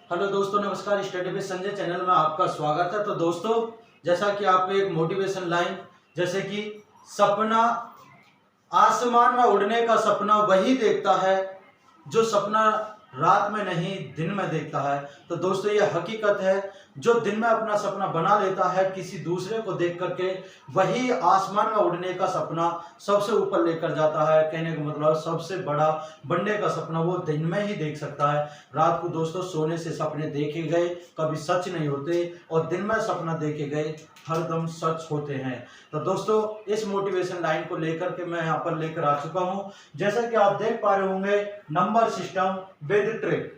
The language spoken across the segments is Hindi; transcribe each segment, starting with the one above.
हेलो दोस्तों, नमस्कार। स्टडी विद संजय चैनल में आपका स्वागत है। तो दोस्तों, जैसा कि आप एक मोटिवेशन लाइन जैसे कि सपना आसमान में उड़ने का सपना वही देखता है जो सपना रात में नहीं दिन में देखता है। तो दोस्तों, ये हकीकत है। जो दिन में अपना सपना बना लेता है किसी दूसरे को देख करके, वही आसमान में उड़ने का सपना सबसे ऊपर लेकर जाता है। कहने का मतलब सबसे बड़ा बनने का सपना वो दिन में ही देख सकता है। रात को दोस्तों सोने से सपने देखे गए कभी सच नहीं होते, और दिन में सपना देखे गए हरदम सच होते हैं। तो दोस्तों, इस मोटिवेशन लाइन को लेकर के मैं यहाँ पर लेकर आ चुका हूँ। जैसा कि आप देख पा रहे होंगे, नंबर सिस्टम विद ट्रिक।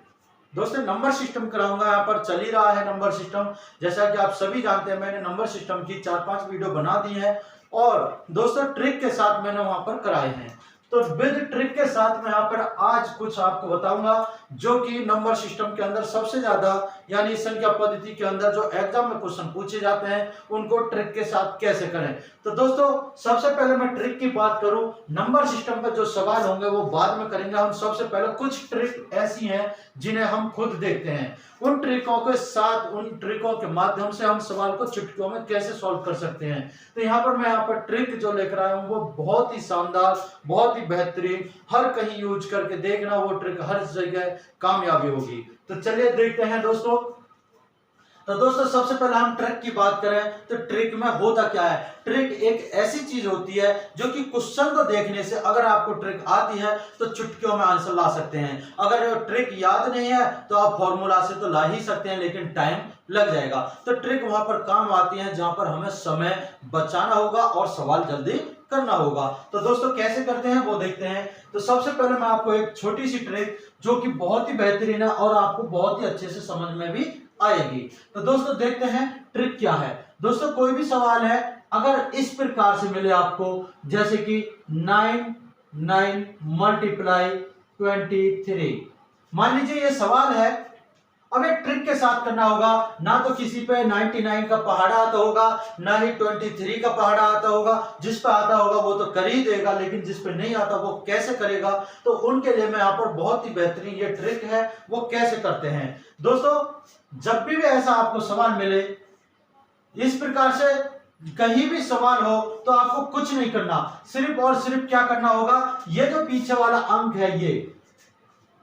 दोस्तों, नंबर सिस्टम कराऊंगा, यहाँ पर चल ही रहा है नंबर सिस्टम। जैसा कि आप सभी जानते हैं, मैंने नंबर सिस्टम की 4-5 वीडियो बना दी है, और दोस्तों ट्रिक के साथ मैंने वहां पर कराए हैं। तो विद ट्रिक के साथ मैं यहाँ पर आज कुछ आपको बताऊंगा जो कि नंबर सिस्टम के अंदर सबसे ज्यादा, यानी संख्या पद्धति के अंदर जो एग्जाम में क्वेश्चन पूछे जाते हैं, उनको ट्रिक के साथ कैसे करें। तो दोस्तों, सबसे पहले मैं ट्रिक की बात करूं, नंबर सिस्टम पर जो सवाल होंगे वो बाद में करेंगे। हम सबसे पहले कुछ ट्रिक ऐसी हैं जिन्हें हम खुद देखते हैं। उन ट्रिकों के साथ, उन ट्रिकों के माध्यम से हम सवाल को चुटकियों में कैसे सॉल्व कर सकते हैं। तो यहाँ पर मैं यहाँ पर ट्रिक जो लेकर आया हूँ वो बहुत ही शानदार, बहुत ही बेहतरीन, हर कहीं यूज करके देखना, वो ट्रिक हर जगह कामयाबी होगी। तो चलिए देखते हैं दोस्तों। तो दोस्तों, सबसे पहले हम ट्रिक की बात करें तो ट्रिक में होता क्या है। ट्रिक एक ऐसी चीज होती है जो कि क्वेश्चन को देखने से अगर आपको ट्रिक आती है तो चुटकियों में आंसर ला सकते हैं। अगर ट्रिक याद नहीं है तो आप फॉर्मूला से तो ला ही सकते हैं, लेकिन टाइम लग जाएगा। तो ट्रिक वहां पर काम आती है जहां पर हमें समय बचाना होगा और सवाल जल्दी करना होगा। तो दोस्तों, कैसे करते हैं वो देखते हैं। तो सबसे पहले मैं आपको एक छोटी सी ट्रिक जो कि बहुत ही बेहतरीन है और आपको बहुत ही अच्छे से समझ में भी आएगी। तो दोस्तों, देखते हैं ट्रिक क्या है। दोस्तों, कोई भी सवाल है अगर इस प्रकार से मिले आपको, जैसे कि 9 मल्टीप्लाई 23, मान लीजिए ये सवाल है। अब एक ट्रिक के साथ करना होगा। ना तो किसी पे 99 का पहाड़ा आता होगा, ना ही 23 का पहाड़ा आता होगा। जिस पे आता होगा वो तो कर ही देगा, लेकिन जिस पे नहीं आता वो कैसे करेगा। तो उनके लिए मैं यहाँ पर बहुत ही बेहतरीन ये ट्रिक है, वो कैसे करते हैं। दोस्तों, जब भी ऐसा आपको सवाल मिले, इस प्रकार से कहीं भी सवाल हो, तो आपको कुछ नहीं करना, सिर्फ और सिर्फ क्या करना होगा, ये जो पीछे वाला अंक है, ये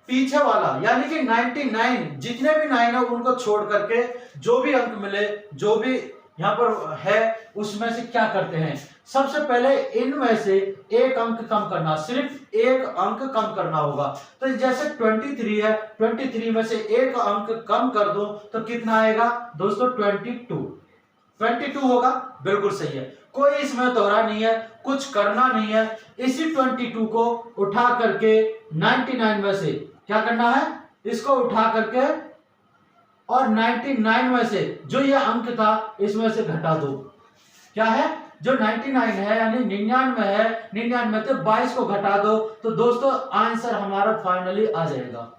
पीछे वाला यानी कि 99, जितने भी 9 है उनको छोड़ करके जो भी अंक मिले, जो भी यहां पर है, उसमें से क्या करते हैं, सबसे पहले इनमें से एक अंक कम करना, सिर्फ एक अंक कम करना होगा। तो जैसे 23 है, 23 में से एक अंक कम कर दो तो कितना आएगा दोस्तों, 22 होगा। बिल्कुल सही है, कोई इसमें दोहरा नहीं है, कुछ करना नहीं है। इसी 22 को उठा करके 99 में से क्या करना है, इसको उठा करके और 99 में से जो ये अंक था इसमें से घटा दो। क्या है, जो 99 है यानी 99 है, 99 से 22 को घटा दो, तो दोस्तों आंसर हमारा फाइनली आ जाएगा,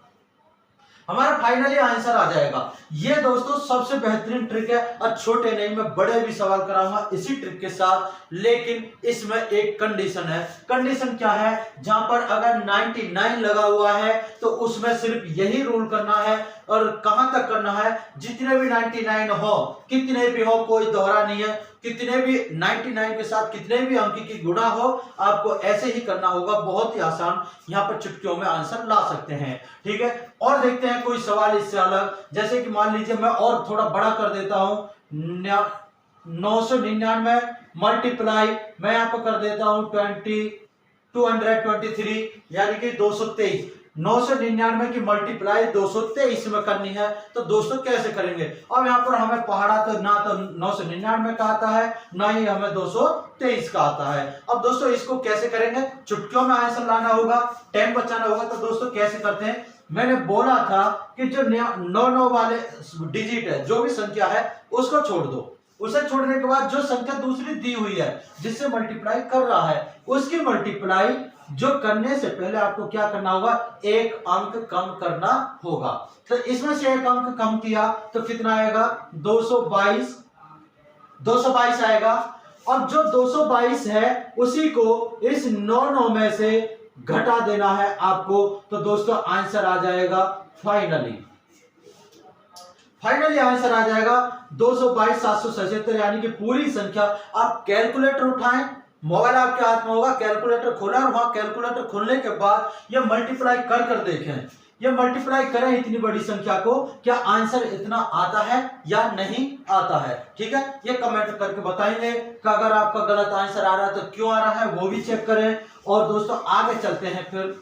हमारा फाइनली आंसर आ जाएगा। ये दोस्तों सबसे बेहतरीन ट्रिक है, और छोटे नहीं, मैं बड़े भी सवाल कराऊंगा इसी ट्रिक के साथ। लेकिन इसमें एक कंडीशन है। कंडीशन क्या है, जहां पर अगर 99 लगा हुआ है तो उसमें सिर्फ यही रूल करना है, और कहां तक करना है, जितने भी 99 हो, कितने भी हो, कोई दोहरा नहीं है, कितने भी 99 के साथ कितने भी अंक की गुणा हो, आपको ऐसे ही करना होगा। बहुत ही आसान, यहाँ पर चुटकियों में आंसर ला सकते हैं। ठीक है, और देखते हैं कोई सवाल इससे अलग। जैसे कि मान लीजिए मैं और थोड़ा बड़ा कर देता हूं, 999 मल्टीप्लाई मैं यहाँ पर कर देता हूं 223 यानी कि 223। 999 की मल्टीप्लाई 223 में करनी है, तो दोस्तों कैसे करेंगे। अब यहाँ पर हमें पहाड़ा तो ना तो 999 का आता है, ना ही हमें 223 का आता है। अब दोस्तों इसको कैसे करेंगे, चुटकियों में आंसर लाना होगा, टाइम बचाना होगा। तो दोस्तों कैसे करते हैं, मैंने बोला था कि जो 9 वाले डिजिट है, जो भी संख्या है उसको छोड़ दो। उसे छोड़ने के बाद जो संख्या दूसरी दी हुई है, जिससे मल्टीप्लाई कर रहा है, उसकी मल्टीप्लाई जो करने से पहले आपको क्या करना होगा, एक अंक कम करना होगा। तो इसमें से एक अंक कम किया तो कितना आएगा, 222 आएगा। अब जो 222 है उसी को इस 9 में से घटा देना है आपको, तो दोस्तों आंसर आ जाएगा फाइनली। फाइनली आंसर आ जाएगा 222,777, यानी कि पूरी संख्या। आप कैलकुलेटर उठाएं, मोबाइल आपके हाथ में होगा, कैलकुलेटर खोलें और वहां कैलकुलेटर खोलने के बाद ये मल्टीप्लाई कर देखें, ये मल्टीप्लाई करें इतनी बड़ी संख्या को, क्या आंसर इतना आता है या नहीं आता है। ठीक है, ये कमेंट करके बताएंगे कि अगर आपका गलत आंसर आ रहा है तो क्यों आ रहा है, वो भी चेक करें। और दोस्तों आगे चलते हैं, फिर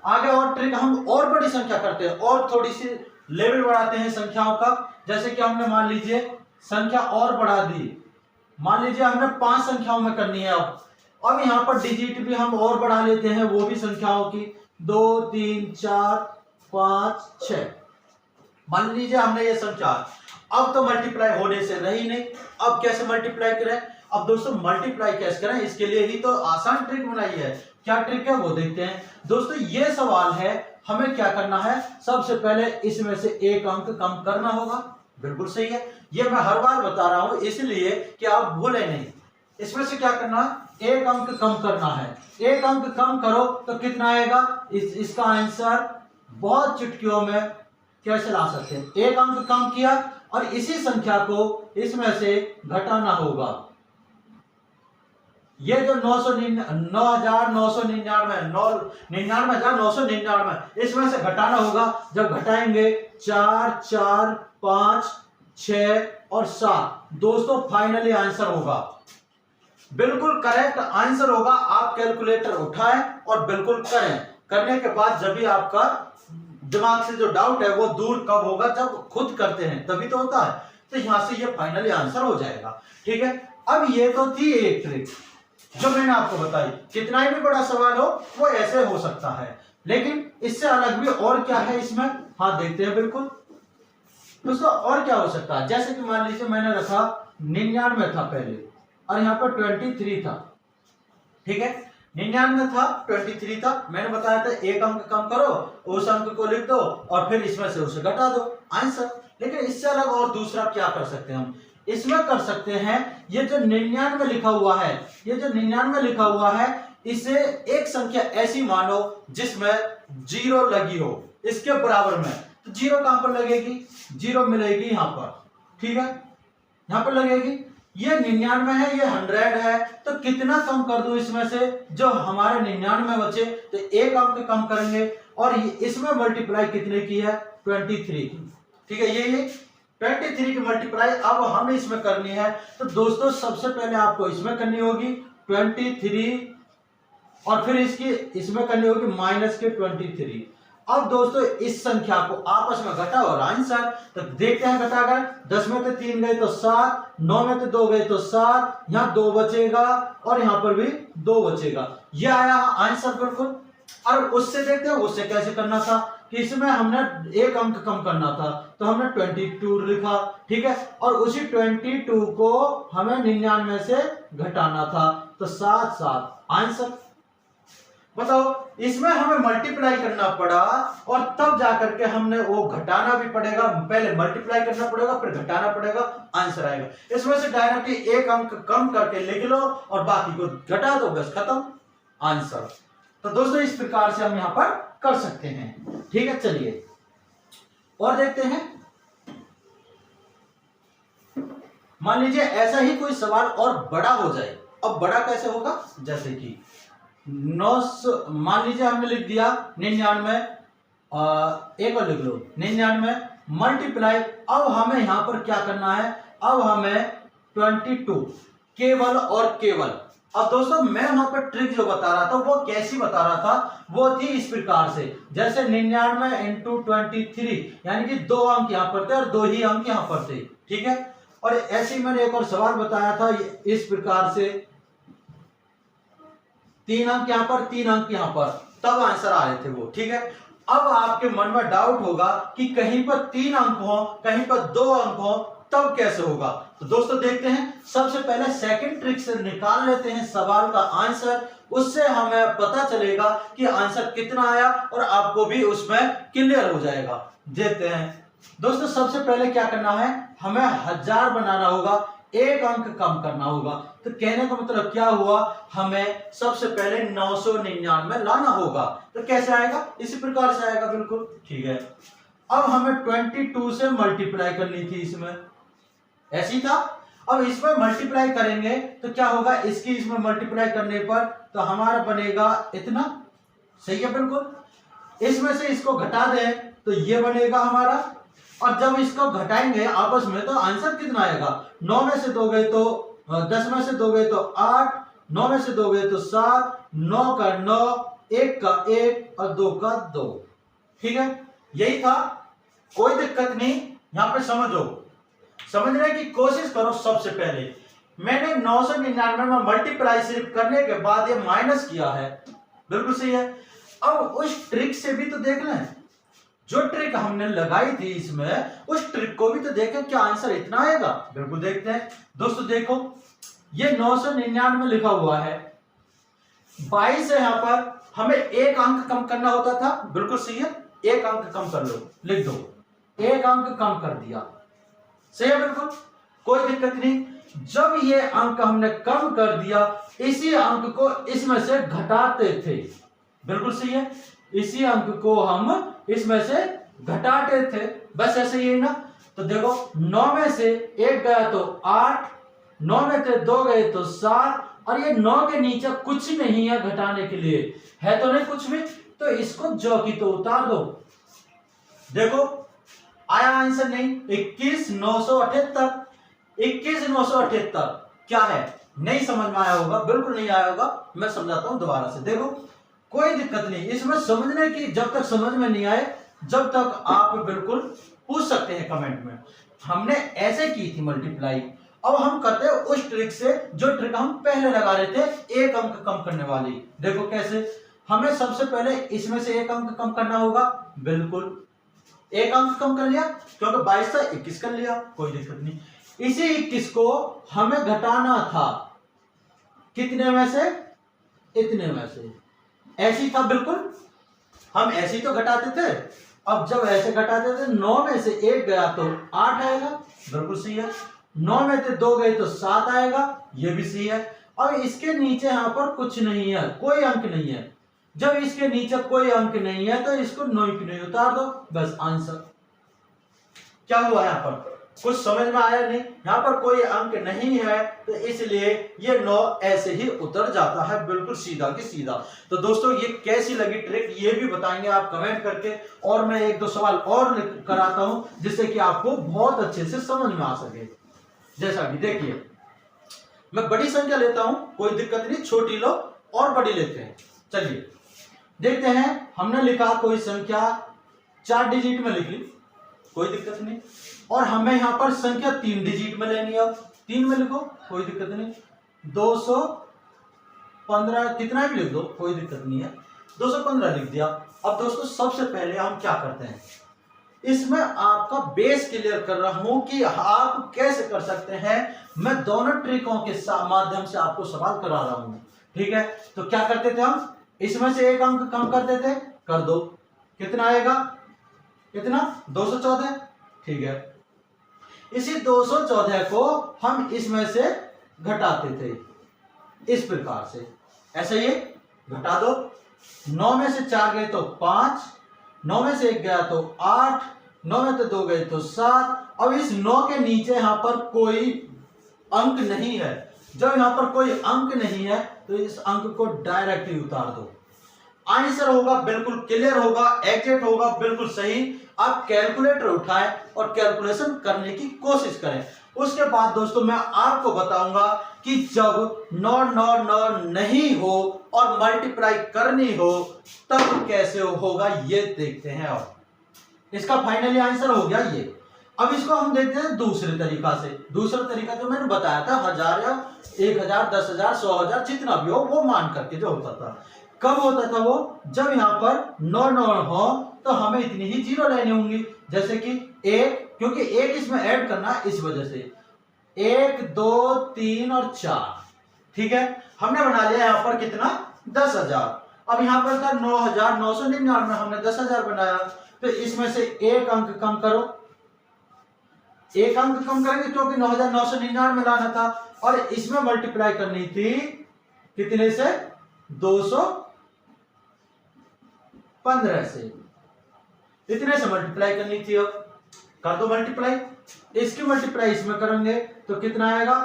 आगे और ट्रिक हम और बड़ी संख्या करते हैं और थोड़ी सी लेवल बढ़ाते हैं संख्याओं का। जैसे कि हमने मान लीजिए संख्या और बढ़ा दी, मान लीजिए हमने 5 संख्याओं में करनी है। अब यहां पर डिजिट भी हम और बढ़ा लेते हैं, वो भी संख्याओं की 2 3 4 5 6। मान लीजिए हमने ये संख्या, अब तो मल्टीप्लाई होने से रही नहीं, अब कैसे मल्टीप्लाई करें। अब दोस्तों मल्टीप्लाई कैसे करें, इसके लिए ही तो आसान ट्रिक बनाई है। क्या ट्रिक है वो देखते हैं। दोस्तों ये सवाल है, हमें क्या करना है, सबसे पहले इसमें से एक अंक कम करना होगा। बिल्कुल सही है, ये मैं हर बार बता रहा हूं इसलिए कि आप भूले नहीं। इसमें से क्या करना है, एक अंक कम करना है। एक अंक कम करो तो कितना आएगा, इसका आंसर बहुत चुटकियों में कैसे ला सकते हैं। एक अंक कम किया और इसी संख्या को इसमें से घटाना होगा। ये जो 99,999 इसमें से घटाना होगा। जब घटाएंगे 4 4 5 6 और 7, दोस्तों फाइनली आंसर होगा, बिल्कुल करेक्ट आंसर होगा। आप कैलकुलेटर उठाएं और बिल्कुल करें, करने के बाद जब भी आपका दिमाग से जो डाउट है वो दूर कब होगा, जब खुद करते हैं तभी तो होता है। तो यहां से ये फाइनली आंसर हो जाएगा। ठीक है, अब ये तो थी एक ट्रिक जो मैंने आपको बताई। कितना ही भी बड़ा सवाल हो वो ऐसे हो सकता है, लेकिन इससे अलग भी और क्या है इसमें, हाँ देखते हैं। बिल्कुल दोस्तों और क्या हो सकता है, जैसे कि मान लीजिए मैंने रखा 99 था पहले और यहाँ पर 23 था। ठीक है, 99 था 23 था, मैंने बताया था एक अंक कम करो, उस अंक को लिख दो और फिर इसमें से उसे घटा दो, आंसर। लेकिन इससे अलग और दूसरा क्या कर सकते हैं हम, इसमें कर सकते हैं, ये जो 99 लिखा हुआ है, ये जो 99 लिखा हुआ है, इसे एक संख्या ऐसी मानो जिसमें 0 लगी हो इसके बराबर में। तो 0 कहां पर लगेगी, 0 मिलेगी यहां पर। ठीक है, यहां पर लगेगी। ये 99 है, ये 100 है, तो कितना कम कर दूं इसमें से, जो हमारे 99 बचे तो एक अंक कम करेंगे और इसमें मल्टीप्लाई कितने की है, 23 की। ठीक है, ये 23 की मल्टीप्लाई अब हमें इसमें करनी है। तो दोस्तों सबसे पहले आपको इसमें करनी होगी 23 और फिर इसकी इसमें करनी होगी माइनस के 23। अब दोस्तों इस संख्या को आपस में घटा और आंसर, तो देखते हैं घटाकर। 10 में से 3 गए तो 7, 9 में से 2 गए तो 7, यहाँ 2 बचेगा और यहाँ पर भी 2 बचेगा। यह आया आंसर बिल्कुल। और उससे देखते हैं उससे कैसे करना था, कि इसमें हमने एक अंक कम करना था तो हमने 22 लिखा। ठीक है, और उसी 22 को हमें 99 से घटाना था, तो 7 7 आंसर। बताओ, इसमें हमें मल्टीप्लाई करना पड़ा और तब जाकर के हमने वो घटाना भी पड़ेगा, पहले मल्टीप्लाई करना पड़ेगा फिर घटाना पड़ेगा, आंसर आएगा। इसमें से डायरेक्टली एक अंक कम करके लिख लो और बाकी को घटा दो, बस खत्म, आंसर। तो दोस्तों इस प्रकार से हम यहां पर कर सकते हैं। ठीक है, चलिए और देखते हैं। मान लीजिए ऐसा ही कोई सवाल और बड़ा हो जाए। अब बड़ा कैसे होगा, जैसे कि 9, मान लीजिए हमने लिख दिया 99, एक और लिख लो 99 मल्टीप्लाई। अब हमें यहां पर क्या करना है, अब हमें 22 केवल और केवल। अब दोस्तों मैं वहां पर ट्रिक जो बता रहा था वो कैसी बता रहा था, वो थी इस प्रकार से, जैसे 99 इंटू 23, यानी कि 2 अंक यहां पर थे और 2 ही अंक यहां पर थे। ठीक है, और ऐसे ही मैंने एक और सवाल बताया था इस प्रकार से, 3 अंक यहां पर 3 अंक यहां पर, तब आंसर आ रहे थे वो। ठीक है, अब आपके मन में डाउट होगा कि कहीं पर 3 अंक हो कहीं पर 2 अंक हो, तब कैसे होगा। तो दोस्तों देखते हैं, सबसे पहले सेकंड ट्रिक से निकाल लेते हैं सवाल का आंसर, उससे हमें पता चलेगा कि आंसर कितना आया और आपको भी उसमें क्लियर हो जाएगा। देखते हैं दोस्तों, सबसे पहले क्या करना है, हमें 1000 बनाना होगा, एक अंक कम करना होगा। तो कहने का मतलब क्या हुआ, हमें सबसे पहले 999 लाना होगा। तो कैसे आएगा, इसी प्रकार से आएगा, बिल्कुल ठीक है। अब हमें 22 से मल्टीप्लाई करनी थी इसमें, ऐसी था। अब इसमें मल्टीप्लाई करेंगे तो क्या होगा, इसकी इसमें मल्टीप्लाई करने पर तो हमारा बनेगा इतना, सही है बिल्कुल। इसमें से इसको घटा दें तो ये बनेगा हमारा, और जब इसको घटाएंगे आपस में तो आंसर कितना आएगा, 9 में से 2 गए तो 10 में से 2 गए तो 8, 9 में से 2 गए तो 7, 9 का 9, 1 का 1 और 2 का 2। ठीक है, यही था, कोई दिक्कत नहीं। यहां पे समझने की कोशिश करो। सबसे पहले मैंने 999 में मल्टीप्लाई सिर्फ करने के बाद ये माइनस किया है, बिल्कुल सही है। अब उस ट्रिक से भी तो देख लें, जो ट्रिक हमने लगाई थी इसमें, उस ट्रिक को भी तो देखें, क्या आंसर इतना आएगा। बिल्कुल देखते हैं दोस्तों। देखो ये 999 लिखा हुआ है, 22 है, यहां पर हमें एक अंक कम करना होता था, बिल्कुल सही है। एक अंक कम कर लो, लिख दो, एक अंक कम कर दिया, सही है बिल्कुल, कोई दिक्कत नहीं। जब ये अंक हमने कम कर दिया, इसी अंक को इसमें से घटाते थे, बिल्कुल सही है। इसी अंक को हम इसमें से घटाते थे, बस ऐसे ही ना। तो देखो 9 में से 1 गया तो 8, 9 में से 2 गए तो 7, और ये 9 के नीचे कुछ नहीं है घटाने के लिए, है तो नहीं कुछ भी, तो इसको जो की तो उतार दो। देखो आया आंसर नहीं, 21,978। 21,978 क्या है, नहीं समझ में आया होगा, बिल्कुल नहीं आया होगा, मैं समझाता हूं दोबारा से। देखो कोई दिक्कत नहीं, इसमें समझने की, जब तक समझ में नहीं आए जब तक आप बिल्कुल पूछ सकते हैं कमेंट में। हमने ऐसे की थी मल्टीप्लाई, अब हम करते हैं उस ट्रिक से जो ट्रिक हम पहले लगा रहे थे, एक अंक कम करने वाली। देखो कैसे, हमें सबसे पहले इसमें से एक अंक कम करना होगा, बिल्कुल एक अंक कम कर लिया, क्योंकि 22 था 21 कर लिया, कोई दिक्कत नहीं। इसी 21 को हमें घटाना था, कितने में से, इतने में से, ऐसी था बिल्कुल, हम ऐसी तो घटाते थे। अब जब ऐसे घटाते थे, 9 में से 1 गया तो 8 आएगा, बिल्कुल सही है। 9 में से 2 गए तो 7 आएगा, ये भी सही है। अब इसके नीचे यहां पर कुछ नहीं है, कोई अंक नहीं है। जब इसके नीचे कोई अंक नहीं है तो इसको 9 की नहीं उतार दो, बस आंसर। क्या हुआ यहां पर, कुछ समझ में आया नहीं, यहां पर कोई अंक नहीं है तो इसलिए ये 9 ऐसे ही उतर जाता है, बिल्कुल सीधा की सीधा। तो दोस्तों ये कैसी लगी ट्रिक, ये भी बताएंगे आप कमेंट करके, और मैं 1-2 सवाल और कराता हूं जिससे कि आपको बहुत अच्छे से समझ में आ सके। जैसा कि देखिए, मैं बड़ी संख्या लेता हूं, कोई दिक्कत नहीं, छोटी लो और बड़ी लेते हैं। चलिए देखते हैं, हमने लिखा कोई संख्या 4 डिजिट में लिख ली, कोई दिक्कत नहीं, और हमें यहां पर संख्या 3 डिजिट में लेनी है, 3 में लिखो, कोई दिक्कत नहीं। 215 कितना भी लिख दो, कोई दिक्कत नहीं है, 215 लिख दिया। अब दोस्तों सबसे पहले हम क्या करते हैं, इसमें आपका बेस क्लियर कर रहा हूं कि आप कैसे कर सकते हैं। मैं दोनों ट्रिकों के माध्यम से आपको सवाल करा रहा हूं, ठीक है। तो क्या करते थे हम, इसमें से एक अंक कम कर देते, कर दो, कितना आएगा, कितना, 214, ठीक है। इसी 214 को हम इसमें से घटाते थे इस प्रकार से, ऐसे ये घटा दो। 9 में से 4 गए तो 5, 9 में से 1 गया तो 8, 9 में से 2 गए तो 7। अब इस 9 के नीचे यहां पर कोई अंक नहीं है, जब यहां पर कोई अंक नहीं है तो इस अंक को डायरेक्ट ही उतार दो, आंसर होगा बिल्कुल क्लियर होगा, एग्जैक्ट होगा, बिल्कुल सही। आप कैलकुलेटर उठाएं और कैलकुलेशन करने की कोशिश करें। उसके बाद दोस्तों मैं आपको बताऊंगा कि जब 999 नहीं हो और मल्टीप्लाई करनी हो तब कैसे होगा, ये देखते हैं। और इसका फाइनली आंसर हो गया ये। अब इसको हम देखते हैं दूसरे तरीका से। दूसरा तरीका जो मैंने बताया था, 1000 या 1000, 10,000, 100,000, जितना भी हो वो मान करके जो होता था। कब होता था वो, जब यहाँ पर 9 हो तो हमें इतनी ही जीरो लेनी होंगी, जैसे कि 1, क्योंकि 1 इसमें ऐड करना है, इस वजह से 1, 2, 3 और 4, ठीक है। हमने बना लिया यहाँ पर कितना, 10,000। अब यहाँ पर था 9,999, हमने 10,000 बनाया, तो इसमें से एक अंक कम करो, एक अंक कम करेंगे क्योंकि 9,999 में लाना था, और इसमें मल्टीप्लाई करनी थी कितने से, 215 से। इतने से मल्टीप्लाई करनी थी। अब कर दो मल्टीप्लाई, इसकी मल्टीप्लाई इसमें करेंगे तो कितना आएगा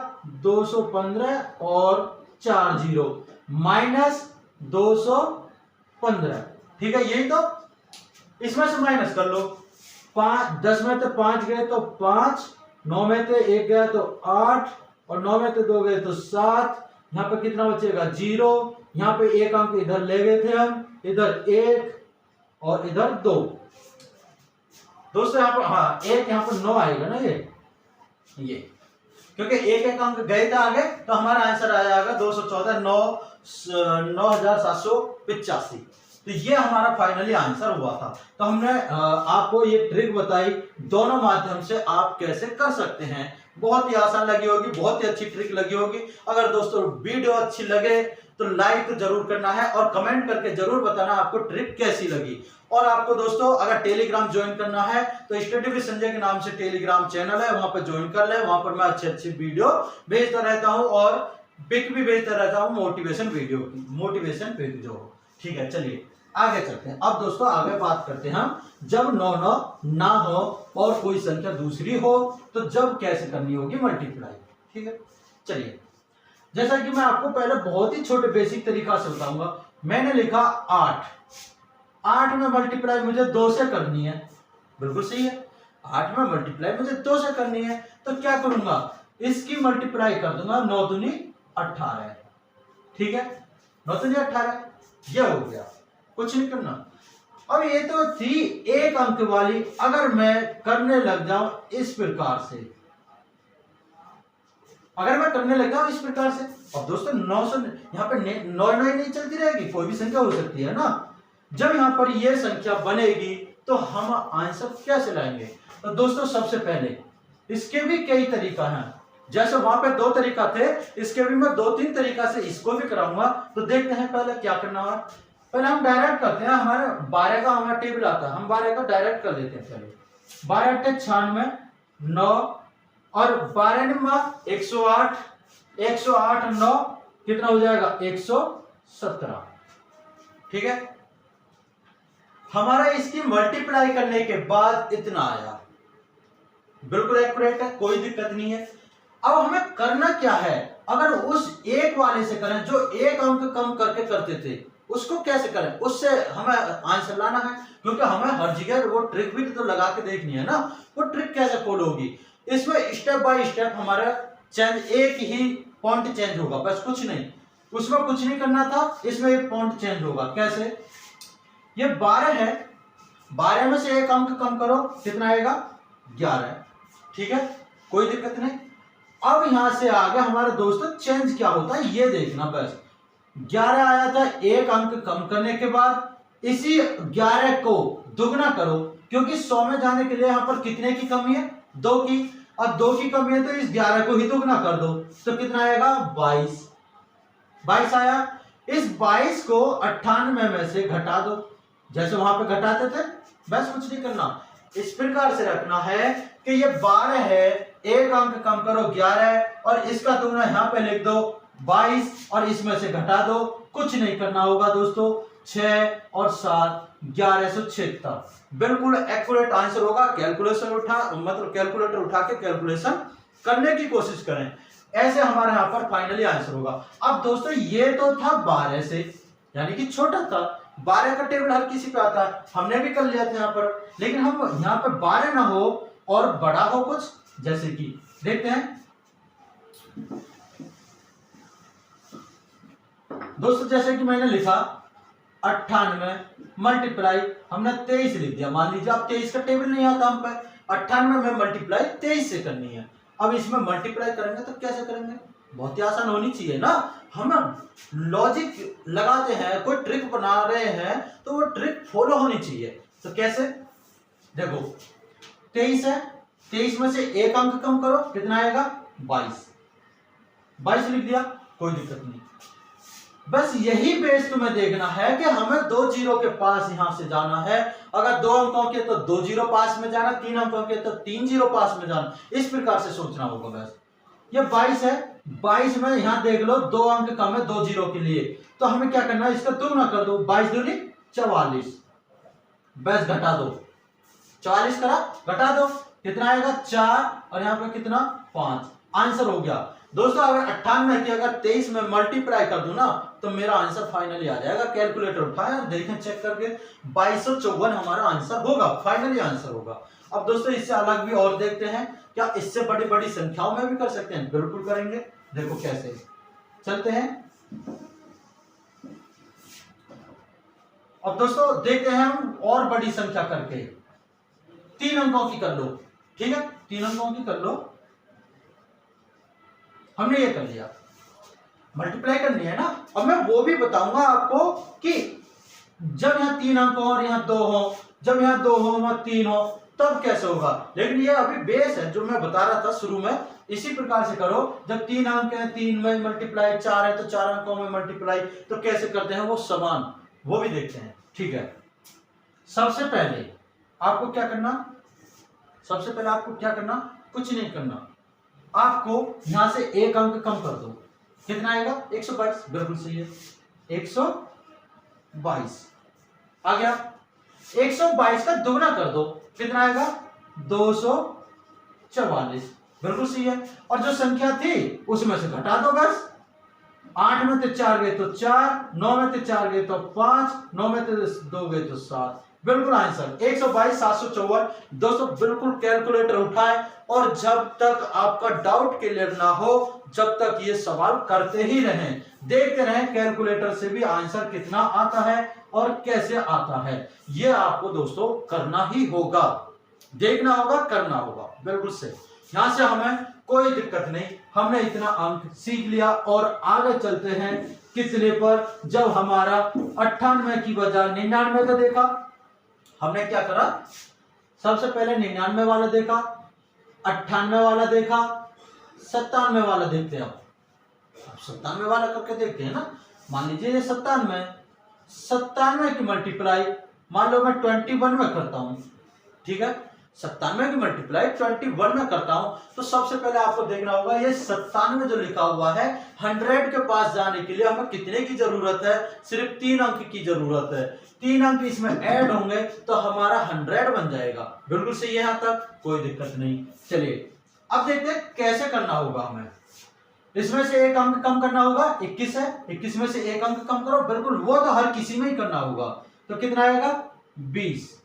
215 और 4 जीरो माइनस 215। ठीक है, यही तो। इसमें से माइनस कर लो, 10 में तो 5 गए तो 5, 9 में तो 1 गया तो 8 और 9 में तो 2 गए तो 7। यहाँ पे कितना बचेगा 0। यहाँ पे एक अंक इधर ले गए थे हम, इधर 1 और इधर 2। दोस्तों यहाँ पर हाँ एक यहाँ पर 9 आएगा ना, ये क्योंकि एक एक अंक गए थे आगे तो हमारा आंसर आ जाएगा 214 9785। तो ये हमारा फाइनली आंसर हुआ था। तो हमने आपको ये ट्रिक बताई, दोनों माध्यम से आप कैसे कर सकते हैं। बहुत ही आसान लगी होगी, बहुत ही अच्छी ट्रिक लगी होगी। अगर दोस्तों वीडियो अच्छी लगे तो लाइक तो जरूर करना है और कमेंट करके जरूर बताना आपको ट्रिक कैसी लगी। और आपको दोस्तों अगर टेलीग्राम ज्वाइन करना है तो स्टडी विद संजय के नाम से टेलीग्राम चैनल है, वहां पर ज्वाइन कर ले। वहां पर मैं अच्छे अच्छे वीडियो भेजता रहता हूं और पिक भी भेजता रहता हूं, मोटिवेशन वीडियो की, मोटिवेशन पिक जो हो। ठीक है, चलिए आगे चलते हैं। अब दोस्तों आगे बात करते हैं हम, जब 9 9 ना हो और कोई संख्या दूसरी हो तो जब कैसे करनी होगी मल्टीप्लाई। ठीक है, चलिए जैसा कि मैं आपको पहले बहुत ही छोटे बेसिक तरीका से बताऊंगा। मैंने लिखा 8 में मल्टीप्लाई मुझे 2 से करनी है। बिल्कुल सही है, 8 में मल्टीप्लाई मुझे 2 से करनी है। तो क्या करूंगा, इसकी मल्टीप्लाई कर दूंगा 9 दूनी 18। ठीक है, 9 दूनी 18, यह हो गया, कुछ नहीं करना। अब ये तो थी एक अंक वाली, अगर मैं करने लग जाऊं इस प्रकार से, अगर मैं करने लग जाऊं इस प्रकार से, अब दोस्तों 900 यहाँ पे 9 नहीं चलती रहेगी, कोई भी संख्या हो सकती है ना। जब यहाँ पर ये संख्या बनेगी तो हम आंसर कैसे लाएंगे। तो दोस्तों सबसे पहले इसके भी कई तरीका हैं, जैसे वहां पे 2 तरीका थे, इसके भी मैं 2-3 तरीका से इसको भी कराऊंगा। तो देखते हैं पहले क्या करना है। पहले हम डायरेक्ट करते हैं, हमारे 12 का हमारा टेबल आता है, हम 12 का डायरेक्ट कर लेते हैं। पहले 12 × 96 9 और 12 × 108 108 9 कितना हो जाएगा 117। ठीक है, हमारा इसकी मल्टीप्लाई करने के बाद इतना आया, बिल्कुल एक्यूरेट है, कोई दिक्कत नहीं है। अब हमें करना क्या है, अगर उस एक वाले से करें जो एक अंक कम करके करते थे, उसको कैसे करें, उससे हमें आंसर लाना है। क्योंकि हमें हर जगह वो ट्रिक भी तो लगा के देखनी है ना, वो ट्रिक कैसे फॉलो होगी। इसमें स्टेप बाय स्टेप हमारा चेंज, एक ही पॉइंट चेंज होगा, बस कुछ नहीं, उसमें कुछ नहीं करना था। इसमें एक पॉइंट चेंज होगा, कैसे, ये 12 है, 12 में से एक अंक कम करो, कितना आएगा 11। ठीक है, कोई दिक्कत नहीं। अब यहां से आगे हमारे दोस्तों चेंज क्या होता है ये देखना। बस 11 आया था, एक अंक कम करने के बाद इसी 11 को दुगना करो, क्योंकि 100 में जाने के लिए यहां पर कितने की कमी है 2 की, और 2 की कमी है तो इस 11 को ही दुगना कर दो। तो कितना आएगा 22 आया। इस 22 को 98 में से घटा दो, जैसे वहां पे घटाते थे, बस कुछ नहीं करना। इस प्रकार से रखना है कि ये 12 है, एक अंक कम करो 11 और इसका दुगना यहां पे लिख दो 22 और इसमें से घटा दो, कुछ नहीं करना होगा दोस्तों। 6 और 7 1176, बिल्कुल एक्यूरेट आंसर होगा। कैलकुलेटर उठा के कैलकुलेशन करने की कोशिश करें, ऐसे हमारे यहाँ पर फाइनली आंसर होगा। अब दोस्तों ये तो था 12 से, यानी कि छोटा था, 12 का टेबल हर किसी पे आता है, हमने भी कर लिया था यहाँ पर। लेकिन हम यहाँ पर 12 ना हो और बड़ा हो कुछ, जैसे कि देखते हैं दोस्तों, जैसे कि मैंने लिखा 98 मल्टीप्लाई, हमने 23 लिख दिया। मान लीजिए अब 23 का टेबल नहीं आता हम पे, 98 में मल्टीप्लाई 23 से करनी है। अब इसमें मल्टीप्लाई करेंगे तो कैसे करेंगे, बहुत ही आसान होनी चाहिए ना। हम लॉजिक लगाते हैं, कोई ट्रिक बना रहे हैं तो वो ट्रिक फॉलो होनी चाहिए। तो कैसे, देखो 23 है, 23 में से एक अंक कम करो, कितना आएगा 22 लिख दिया, कोई दिक्कत नहीं। बस यही बेस तुम्हें देखना है कि हमें 2 जीरो के पास यहां से जाना है। अगर 2 अंकों के तो 2 जीरो पास में जाना, 3 अंकों के तो 3 जीरो पास में जाना, इस प्रकार से सोचना होगा। बस ये 22 है, 22 में यहां देख लो 2 अंक कम है 2 जीरो के लिए, तो हमें क्या करना है, इसका दुगना कर दो, 22 दूनी 44, बस घटा दो, 44 करा, घटा दो, कितना आएगा 4 और यहाँ पे कितना 5, आंसर हो गया। दोस्तों अगर 98 की अगर 23 में मल्टीप्लाई कर दूं ना तो मेरा आंसर फाइनली आ जाएगा। कैलकुलेटर उठाएं और देखें चेक करके 2254 हमारा आंसर होगा, फाइनली आंसर होगा। अब दोस्तों इससे अलग भी और देखते हैं, क्या इससे बड़ी बड़ी संख्याओं में भी कर सकते हैं? बिल्कुल करेंगे, देखो कैसे, चलते हैं। अब दोस्तों देखते हैं हम और बड़ी संख्या करके, 3 अंकों की कर लो, ठीक है, 3 अंकों की कर लो। हमने ये कर लिया, मल्टीप्लाई करनी है ना। अब मैं वो भी बताऊंगा आपको कि जब यहाँ 3 अंक हो और यहाँ 2 हो, जब यहाँ 2 हो वहां 3 हो, तब कैसे होगा। लेकिन ये अभी बेस है जो मैं बता रहा था शुरू में, इसी प्रकार से करो। जब 3 अंक है 3 में मल्टीप्लाई, 4 है तो 4 अंकों में मल्टीप्लाई, तो कैसे करते हैं वो समान, वो भी देखते हैं, ठीक है। सबसे पहले आपको क्या करना, सबसे पहले आपको क्या करना, कुछ नहीं करना, आपको यहां से 1 अंक कम कर दो, कितना आएगा 122, बिल्कुल सही है, 122 आ गया। 122 का दुगना कर दो, कितना आएगा 244, बिल्कुल सही है। और जो संख्या थी उसमें से घटा दो बस, 8 में से 4 गए तो 4, 9 में से 4 गए तो 5, 9 में से 2 गए तो 7, बिल्कुल आंसर 122 754। दोस्तों बिल्कुल कैलकुलेटर उठाए और जब तक आपका डाउट क्लियर ना हो जब तक ये सवाल करते ही रहें, देखते रहें कैलकुलेटर से भी आंसर कितना आता है और कैसे आता है। ये आपको दोस्तों करना ही होगा, देखना होगा, करना होगा, बिल्कुल सही। यहां से हमें कोई दिक्कत नहीं, हमने इतना अंक सीख लिया और आगे चलते हैं कितने पर, जब हमारा 98 की बजाय 99 का देखा। हमने क्या करा, सबसे पहले 99 वाला देखा, 98 वाला देखा, 97 वाला देखते हैं। अब 97 वाला करके देखते हैं ना। मान लीजिए ये 97 की मल्टीप्लाई मान लो मैं 21 में करता हूं, ठीक है, 97 की मल्टीप्लाई 21 में करता हूं, तो सबसे पहले आपको देखना होगा ये 97 जो लिखा हुआ है 100 के पास जाने के लिए हमें कितने की जरूरत है, सिर्फ 3 अंक की जरूरत है। 3 अंक इसमें ऐड होंगे तो हमारा 100 बन जाएगा, बिल्कुल सही है, यहां तक कोई दिक्कत नहीं। चलिए अब देखते हैं कैसे करना होगा हमें। इसमें से 1 अंक कम करना होगा, 21 है, 21 में से 1 अंक कम करो, बिल्कुल वो तो हर किसी में ही करना होगा, तो कितना आएगा 20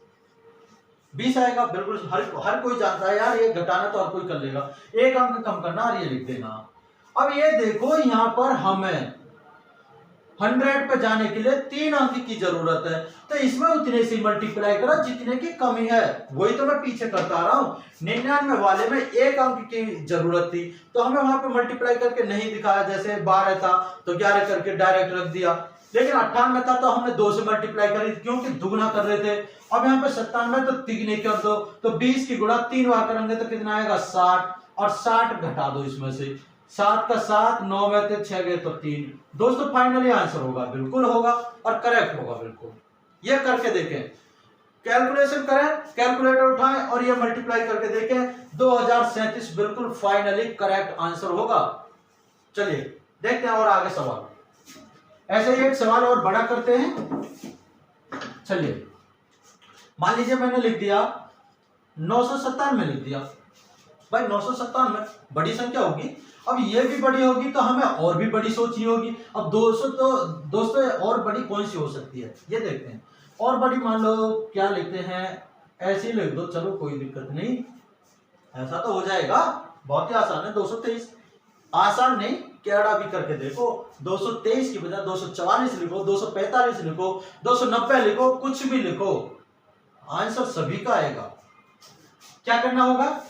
आएगा, बिल्कुल हर कोई जानता है यार, ये घटाना तो हर कोई कर लेगा। 1 अंक कम करना और ये लिख देना। अब ये देखो यहां पर हमें 100 पे जाने के लिए 3 अंक की जरूरत है, तो इसमें उतने से मल्टीप्लाई करो जितने की कमी है, वही तो मैं पीछे करता आ रहा हूं। 99 वाले में 1 अंक की जरूरत थी तो हमें वहां पे मल्टीप्लाई करके नहीं दिखाया, जैसे 12 था तो 11 करके डायरेक्ट रख दिया। लेकिन 98 था तो हमने 2 से मल्टीप्लाई करी क्योंकि दुगना कर रहे थे। अब यहाँ पे 97 तो 3 कर दो, तो 20 की गुणा 3 बार करेंगे तो कितना आएगा 60, और 60 घटा दो इसमें से, 7 का 7, 9 में से 6 गए तो 3। दोस्तों फाइनली आंसर होगा, बिल्कुल होगा और करेक्ट होगा, बिल्कुल। ये करके देखें, कैलकुलेशन करें, कैलकुलेटर उठाएं और ये मल्टीप्लाई करके देखें, 2037 बिल्कुल फाइनली करेक्ट आंसर होगा। चलिए देखते हैं और आगे सवाल। ऐसे ही एक सवाल और बड़ा करते हैं। चलिए मान लीजिए मैंने लिख दिया 997 लिख दिया, भाई 997 बड़ी संख्या होगी, अब ये भी बड़ी होगी तो हमें और भी बड़ी सोचनी होगी। अब 200 तो दोस्तों और बड़ी कौन सी हो सकती है ये देखते हैं। और बड़ी मान लो क्या लिखते हैं, ऐसे ही लिख दो, चलो कोई दिक्कत नहीं, ऐसा तो हो जाएगा, बहुत ही आसान है। 223 आसान नहीं, केड़ा भी करके देखो, 223 की बजाय 244 लिखो, 245 लिखो, 290 लिखो, कुछ भी लिखो, आंसर सभी का आएगा। क्या करना होगा,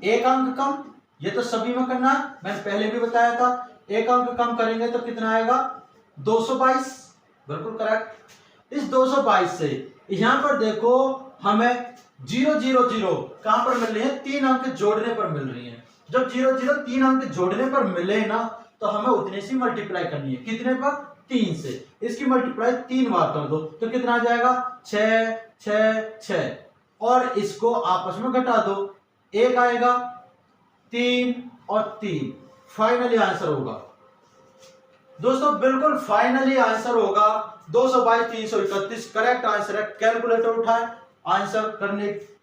1 अंक कम, ये तो सभी में करना है, मैंने पहले भी बताया था। 1 अंक कम करेंगे तो कितना आएगा 222, बिल्कुल करेक्ट। इस 222 से यहां पर देखो हमें 000 कहां पर मिल रही है, 3 अंक जोड़ने पर मिल रही है। जब 0 3 अंक जोड़ने पर मिले ना तो हमें उतने से मल्टीप्लाई करनी है, कितने पर 3 से। इसकी मल्टीप्लाई 3 बार कर दो तो कितना आ जाएगा 6 6 6, और इसको आपस में घटा दो, 1 आएगा, 3 और 3, फाइनली आंसर होगा। दोस्तों बिल्कुल फाइनली आंसर होगा 222 331, करेक्ट आंसर है। कैलकुलेटर उठाएं आंसर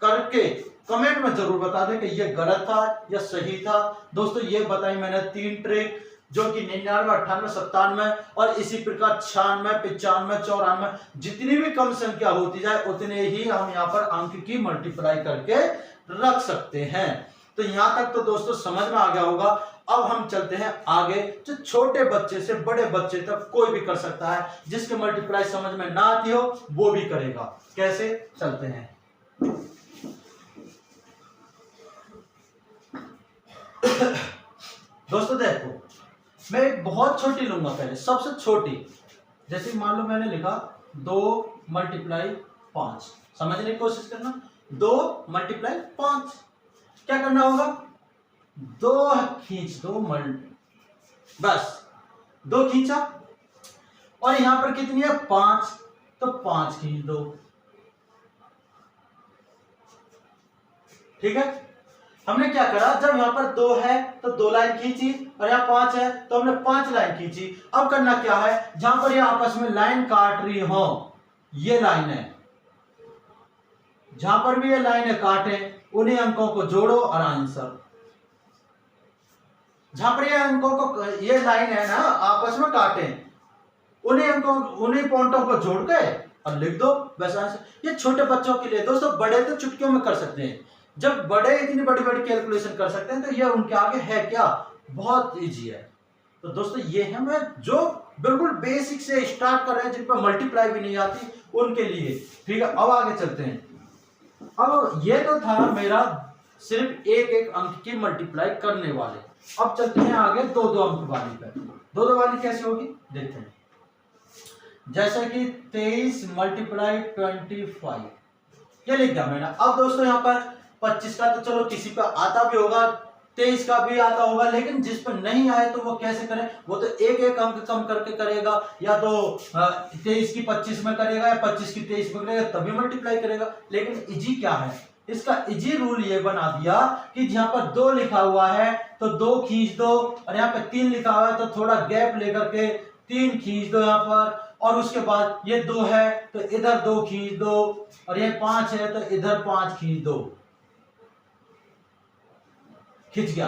करके कमेंट में जरूर बता दें कि ये गलत था या सही था। दोस्तों ये बताई मैंने 3 ट्रिक, जो कि 99, 98, 97 और इसी प्रकार 96, 95, 94, जितनी भी कम संख्या होती जाए उतने ही हम यहाँ पर अंक की मल्टीप्लाई करके रख सकते हैं। तो यहाँ तक तो दोस्तों समझ में आ गया होगा। अब हम चलते हैं आगे, जो छोटे बच्चे से बड़े बच्चे तक कोई भी कर सकता है, जिसके मल्टीप्लाई समझ में ना आती हो वो भी करेगा। कैसे, चलते हैं। दोस्तों देखो, मैं एक बहुत छोटी लूंगा, पहले सबसे छोटी। जैसे मान लो मैंने लिखा 2 × 5, समझने की कोशिश करना। 2 × 5 क्या करना होगा, 2 खींच दो, बस 2 खींचा, और यहां पर कितनी है 5, तो 5 खींच दो। ठीक है, हमने क्या करा, जब यहां पर 2 है तो 2 लाइन खींची, और यहाँ 5 है तो हमने 5 लाइन खींची। अब करना क्या है, जहां पर ये आपस में लाइन काट रही हो, ये लाइन है, जहां पर भी ये लाइन काटे उन्हीं अंकों को जोड़ो और आंसर। जहां पर ये अंकों को, ये लाइन है ना आपस में काटे, उन्हीं अंकों, उन्हीं पॉइंटों को जोड़ के और लिख दो, बस आंसर। ये छोटे बच्चों के लिए दोस्तों, बड़े तो चुटकियों में कर सकते हैं। जब बड़े इतनी बड़ी बड़ी कैलकुलेशन कर सकते हैं तो ये उनके आगे है क्या, बहुत इजी है। तो दोस्तों ये है, मैं जो बिल्कुल बेसिक से स्टार्ट कर रहे हैं, जिन पर मल्टीप्लाई भी नहीं आती उनके लिए। ठीक है, अब आगे चलते हैं। अब ये तो था मेरा सिर्फ एक अंक की मल्टीप्लाई करने वाले। अब चलते हैं आगे 2 अंक वाली पर। 2 वाली कैसे होगी देखते हैं। जैसा कि 23 × 25, ये लिख दिया मैंने। अब दोस्तों यहाँ पर 25 का तो चलो किसी पे आता भी होगा, 23 का भी आता होगा, लेकिन जिस पर नहीं आए तो वो कैसे करें, वो तो एक अंक कम करके करेगा, या तो 23 की 25 में करेगा, या 25 की 23 में करेगा, तभी मल्टीप्लाई करेगा। लेकिन इजी क्या है, इसका इजी रूल ये बना दिया कि जहां पर 2 लिखा हुआ है तो 2 खींच दो, और यहाँ पे 3 लिखा हुआ है तो थोड़ा गैप लेकर के 3 खींच दो यहाँ पर, और उसके बाद ये 2 है तो इधर 2 खींच दो, और ये 5 है तो इधर 5 खींच दो। खिंच गया,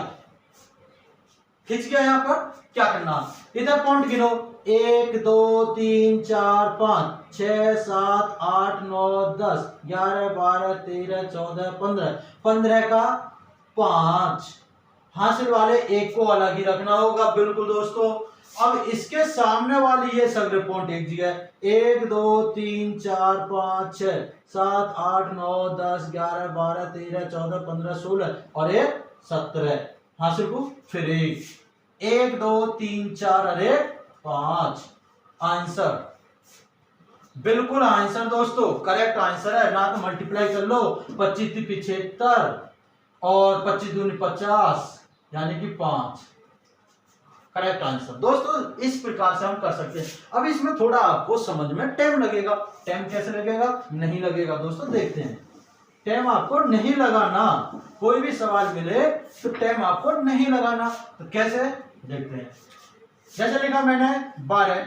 खिंच गया। यहां पर क्या करना, इधर पॉइंट गिनो, 1 2 3 4 5 6 7 8 9 10 11 12 13 14 15, 15 का 5। हासिल वाले 1 को अलग ही रखना होगा, बिल्कुल दोस्तों। अब इसके सामने वाली ये सगले पॉइंट एक जगह, 1 2 3 4 5 6 7 8 9 10 11 12 13 14 15 16 और 17। हासिल को फिर 1 2 3 4 और 5। आंसर, बिल्कुल आंसर दोस्तों, करेक्ट आंसर है ना। तो मल्टीप्लाई कर लो, 25 × 75 और 25 × 2 = 50, यानी कि 5। करेक्ट आंसर दोस्तों। इस प्रकार से हम कर सकते हैं। अब इसमें थोड़ा आपको समझ में टाइम लगेगा। टाइम कैसे लगेगा, नहीं लगेगा दोस्तों, देखते हैं। टाइम आपको नहीं लगाना, कोई भी सवाल मिले तो टाइम आपको नहीं लगाना। तो कैसे, देखते हैं। जैसे लिखा मैंने 12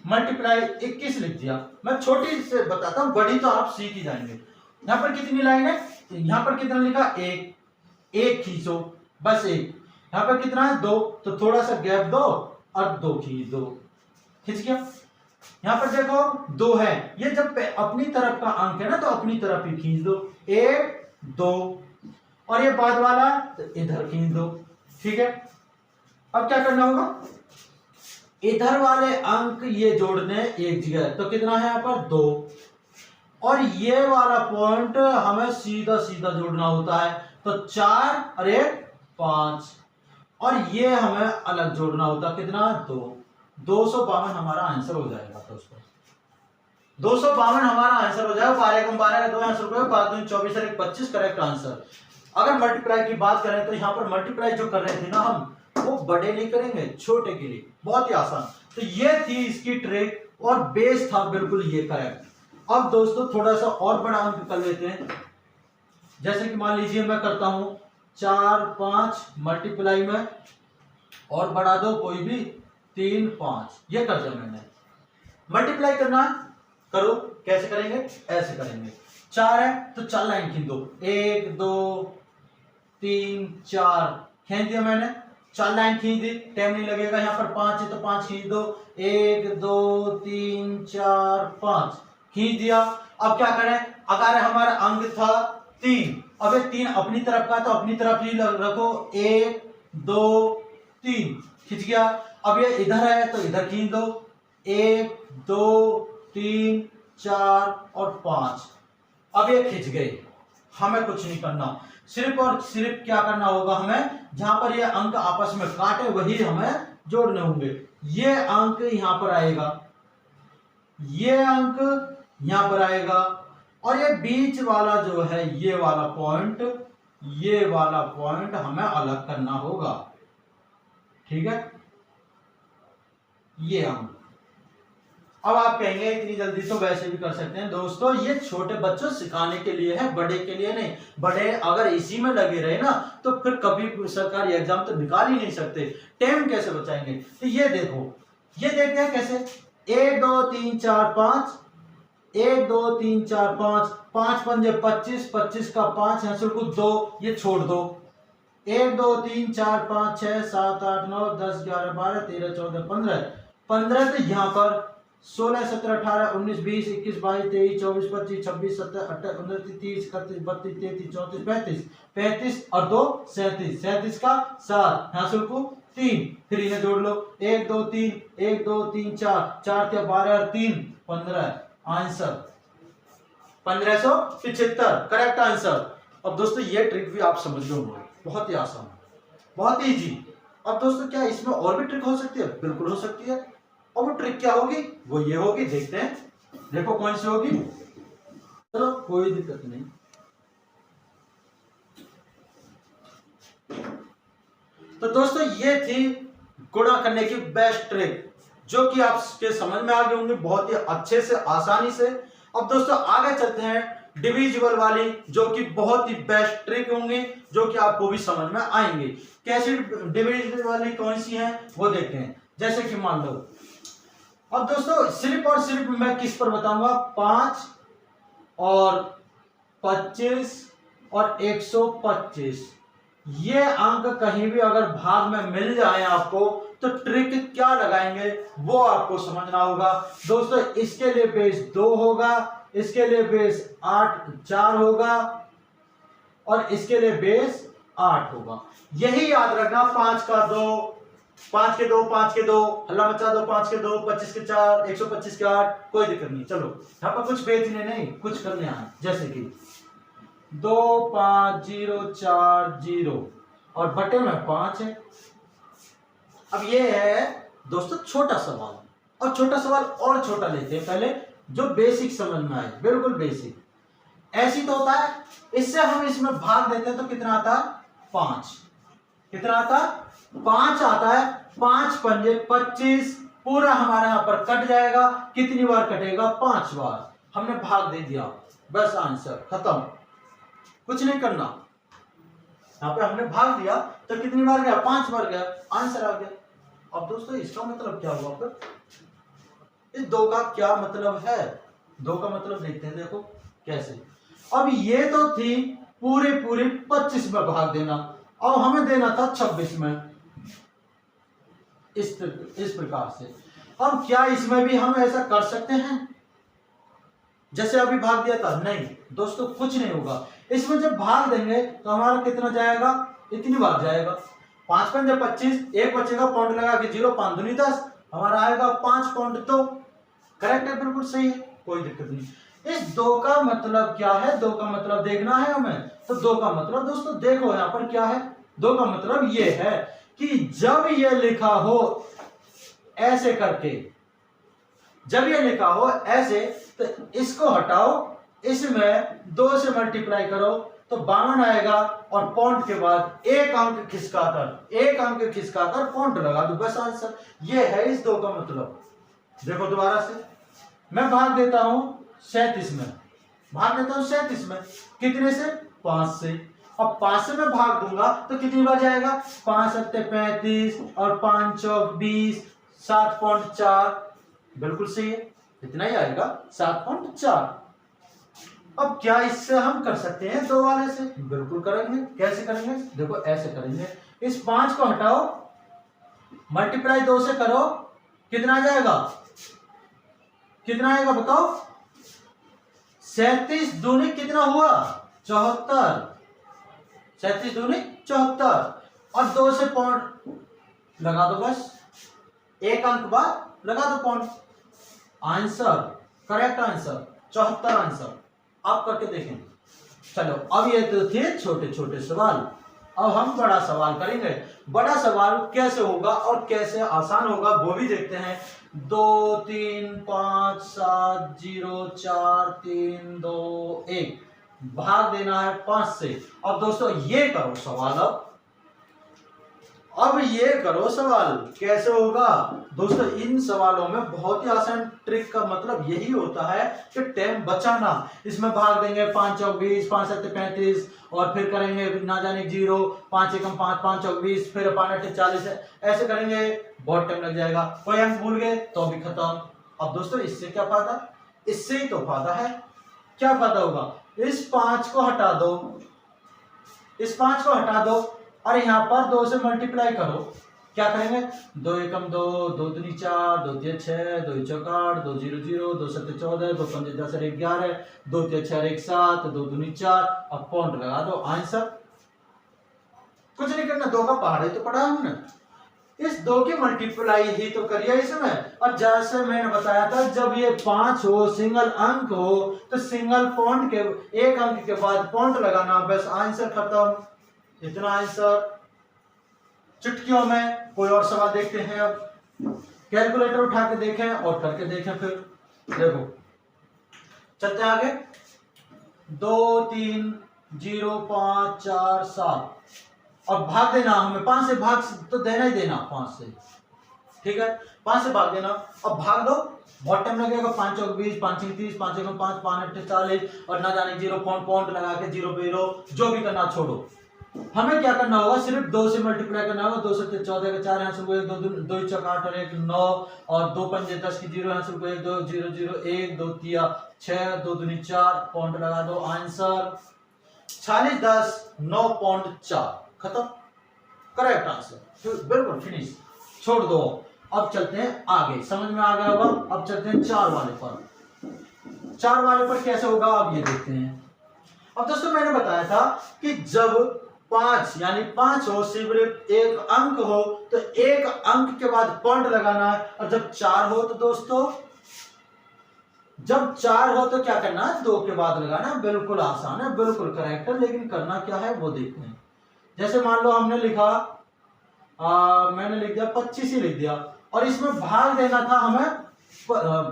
मल्टीप्लाई 21 लिख दिया। मैं छोटी से बताता हूं, बड़ी तो आप सीख ही जाएंगे। यहां पर कितनी लाइन है, यहां पर कितना लिखा, 1 खींचो, बस 1। यहां पर कितना है, 2, तो थोड़ा सा गैप दो और 2 खींच दो, खींच गया। यहां पर देखो 2 है, ये जब अपनी तरफ का अंक है ना तो अपनी तरफ ही खींच दो, 1 2, और ये बाद वाला तो इधर खींच दो। ठीक है, अब क्या करना होगा, इधर वाले अंक ये जोड़ने एक जगह, तो कितना है यहाँ पर 2, और ये वाला पॉइंट हमें सीधा सीधा जोड़ना होता है, तो 4 और 5, और ये हमें अलग जोड़ना होता है, कितना 2। 252 हमारा आंसर हो जाएगा दोस्तों। 252 हमारा आंसर हो जाएगा। 12 × 12 2 आंसर हो, 5 दूनी 24 और 1 25, करेक्ट आंसर। अगर मल्टीप्लाई की बात करें तो यहाँ पर मल्टीप्लाई जो कर रहे थे ना हम, वो बड़े नहीं करेंगे, छोटे के लिए, बहुत ही आसान। तो ये थी इसकी ट्रिक, और बेस था बिल्कुल ये करेक्ट। अब दोस्तों थोड़ा सा और बड़ा अंक कर लेते हैं। जैसे कि मान लीजिए मैं करता हूं 4 5 मल्टीप्लाई में, और बढ़ा दो कोई भी 3 5, ये कर दिया मैंने। मल्टीप्लाई करना करो, कैसे करेंगे, ऐसे करेंगे। 4 है तो 4 लाइन खींच दो, 1 2 3 4 खींच दिया मैंने, 4 लाइन खींच दी, टाइम नहीं लगेगा। यहाँ पर 5 है तो 5 खींच दो, 1 2 3 4 5 खींच दिया। अब क्या करें, अगर हमारा अंक था 3, अब ये 3 अपनी तरफ का तो अपनी तरफ ही रखो, 1 2 3 खींच गया। अब ये इधर है तो इधर खींच दो, 1 2 3 4 और 5। अब ये खिंच गए, हमें कुछ नहीं करना, सिर्फ और सिर्फ क्या करना होगा, हमें जहां पर ये अंक आपस में काटे वही हमें जोड़ने होंगे। ये अंक यहां पर आएगा, ये अंक यहां पर आएगा, और ये बीच वाला जो है ये वाला पॉइंट, ये वाला पॉइंट हमें अलग करना होगा। ठीक है, ये अंक। अब आप कहेंगे इतनी जल्दी तो वैसे भी कर सकते हैं। दोस्तों ये छोटे बच्चों सिखाने के लिए है, बड़े के लिए नहीं। बड़े अगर इसी में लगे रहे ना तो फिर कभी सरकारी एग्जाम तो निकाल ही नहीं सकते, टाइम कैसे बचाएंगे। तो ये देखो, ये देखते हैं कैसे, 1 2 3 4 5, 1 2 3 4 5, 5 पंजे 25, 25 का 5 यहाँ से 2, ये छोड़ दो, 1 2 3 4 5 6 7 8 9 10 11 12 13 14 15, 15 तो यहाँ पर 16 17 18 19 20 21 22 23 24 25 26 27 28 29 30 31 32 33 34 35, 35 और 2 37, 37 का 7 यहाँ से 3, फिर इन्हें जोड़ लो, 1 2 3 1 2 3 4 4 के 12 और 3 15, आंसर 1575 करेक्ट आंसर। अब दोस्तों ये ट्रिक भी आप समझ लो, बहुत ही आसान, बहुत ही इजी। अब दोस्तों क्या इसमें और भी ट्रिक हो सकती है? बिल्कुल हो सकती है। और वो ट्रिक क्या होगी? वो ये होगी, देखते हैं, देखो कौन सी होगी। चलो कोई दिक्कत नहीं। तो दोस्तों ये थी गुणा करने की बेस्ट ट्रिक, जो कि आपके समझ में आ गए होंगे बहुत ही अच्छे से, आसानी से। अब दोस्तों आगे चलते हैं डिविजिबल वाली, जो कि बहुत ही बेस्ट ट्रिक होंगी, जो कि आपको भी समझ में आएंगे। कैसी डिविजिबल वाली कौन सी है वो देखते हैं। जैसे कि मान लो, अब दोस्तों सिर्फ और सिर्फ मैं किस पर बताऊंगा, 5 और 25 और 125, ये अंक कहीं भी अगर भाग में मिल जाए आपको तो ट्रिक क्या लगाएंगे वो आपको समझना होगा। दोस्तों इसके लिए बेस 2 होगा, इसके लिए बेस 4 होगा, और इसके लिए बेस 8 होगा। यही याद रखना, 5 का 2, 5 के 2, 5 के 2, हल्ला मचा दो, 5 के 2, 25 के 4, 125 के 8, कोई दिक्कत नहीं। चलो यहाँ पर कुछ बेचने नहीं, कुछ करने आए, जैसे कि 2 5 0 4 0 और बटे में 5 है। अब ये है दोस्तों छोटा सवाल, और छोटा सवाल और छोटा लेते हैं पहले, जो बेसिक समझ में आए, बिल्कुल बेसिक। ऐसी तो होता है, इससे हम इसमें भाग देते हैं तो कितना आता है? 5। कितना आता है? 5 आता है। 5 पंजे 25, पूरा हमारे यहां पर कट जाएगा। कितनी बार कटेगा? 5 बार। हमने भाग दे दिया, बस आंसर खत्म, कुछ नहीं करना। यहाँ पे हमने भाग दिया तो कितनी बार गया? 5 बार गया, आंसर आ गया। अब दोस्तों इसका मतलब क्या हुआ? फिर इस 2 का क्या मतलब है? 2 का मतलब देखते हैं, देखो कैसे। अब ये तो थी पूरे 25 में भाग देना, और हमें देना था 26 में, इस प्रकार से। अब क्या इसमें भी हम ऐसा कर सकते हैं जैसे अभी भाग दिया था? नहीं दोस्तों, कुछ नहीं होगा। इसमें जब भाग देंगे तो हमारा कितना जाएगा? इतनी बार जाएगा। 5 पंजे 25, एक बचेगा, पॉइंट लगा के 0, 5 दूनी 10, हमारा आएगा 5 पॉइंट। तो करेक्ट है, बिल्कुल सही है, कोई दिक्कत नहीं। इस 2 का मतलब क्या है? 2 का मतलब देखना है हमें। तो 2 का मतलब दोस्तों देखो यहाँ पर क्या है। 2 का मतलब ये है कि जब ये लिखा हो ऐसे करके, जब ये लिखा हो ऐसे, तो इसको हटाओ, इसमें 2 से मल्टीप्लाई करो तो 52 आएगा, और पॉइंट के बाद एक अंक खिसकाकर पॉइंट लगा दो, बस आंसर। ये है इस 2 का मतलब। देखो दोबारा से मैं भाग देता हूं 37 में, भाग देता हूं 37 में, कितने से? 5 से। अब 5 से मैं भाग दूंगा तो कितनी बार जाएगा? 5 सत्ते 35 और 5 चौक 20, 7.4, बिल्कुल सही है, इतना ही आएगा, 7.4। अब क्या इससे हम कर सकते हैं 2 वाले से? बिल्कुल करेंगे। कैसे करेंगे? देखो ऐसे करेंगे, इस 5 को हटाओ, मल्टीप्लाई 2 से करो, कितना आ जाएगा? कितना आएगा बताओ? 37 दूनी कितना हुआ? 74। 37 दूनी 74, और 2 से पॉइंट लगा दो, बस एक अंक बाद लगा दो point. Answer, correct answer 74 answer. आप करके देखें। चलो, अब ये तो थे छोटे छोटे सवाल, अब हम बड़ा सवाल करेंगे। बड़ा सवाल कैसे होगा और कैसे आसान होगा वो भी देखते हैं। 2 3 5 7 0 4 3 2 1, भाग देना है 5 से। अब दोस्तों ये करो सवाल, अब ये करो सवाल कैसे होगा दोस्तों। इन सवालों में बहुत ही आसान ट्रिक का मतलब यही होता है कि टाइम बचाना। इसमें भाग देंगे 5 चौक 20, 5 7 35, और फिर करेंगे ना जाने 0, 5 एकम 5, 5 चौक 20, फिर 5 8 40, ऐसे करेंगे, बहुत टाइम लग जाएगा। कोई अंक भूल गए तो भी खत्म। अब दोस्तों इससे क्या फायदा? इससे ही तो फायदा है। क्या फायदा होगा? इस 5 को हटा दो, इस 5 को हटा दो, और यहां पर 2 से मल्टीप्लाई करो। क्या करेंगे? 2 एकम 2, 2 दूनी 4, 2 तिया 6, 2 चौक 8, 2 0 0, 2 7 14, 2 5 10 11, 2 तिया 6 1 7, 2 दूनी 4। अब पॉइंट लगा दो, आंसर। कुछ नहीं करना, 2 का पहाड़ ही तो पढ़ा हमने, इस 2 की मल्टीप्लाई ही तो करिए इसमें। और जैसे मैंने बताया था, जब ये 5 हो, सिंगल अंक हो, तो सिंगल पॉइंट के एक अंक के बाद पॉइंट लगाना, बस आंसर खत्म। इतना आंसर चुटकियों में। कोई और सवाल देखते हैं। अब कैलकुलेटर उठा के देखें और करके देखें। फिर देखो, चलते हैं आगे। 2 3 0 5 4 7, अब भाग देना हमें 5 से, भाग तो देना ही देना 5 से, ठीक है, 5 से भाग देना। अब भाग दो, बहुत टाइम लगेगा। 5 चौक 20, 5 6 30, 5 एकम 5, 5 8 40, और ना जाने 0 पॉइंट लगा के 0 पे रो, जो भी करना छोड़ो। हमें क्या करना होगा? सिर्फ 2 से मल्टीप्लाई करना होगा। 2 से 14 का 4, यहाँ से 1 2 चौक 8 और 1 9, और 2 पंजे 10 की 0, यहाँ से 1 2 0 0 1 2 तिया 6, 2 दूनी 4, पॉइंट लगा दो, आंसर 46 10 9.4, खत्म, करेक्ट आंसर, बिल्कुल फिनिश, छोड़ दो। अब चलते हैं आगे, समझ में आ गया होगा। अब चलते हैं 4 वाले पर। 4 वाले पर कैसे होगा अब ये देखते हैं। अब दोस्तों मैंने बताया था कि जब 5 यानी 5 हो, सिर्फ एक अंक हो, तो एक अंक के बाद पॉइंट लगाना है। और जब 4 हो तो दोस्तों, जब 4 हो तो क्या करना है? 2 के बाद लगाना है। बिल्कुल आसान है, बिल्कुल करेक्ट है, लेकिन करना क्या है वो देखते हैं। जैसे मान लो हमने लिखा, मैंने लिख दिया 25 ही लिख दिया, और इसमें भाग देना था हमें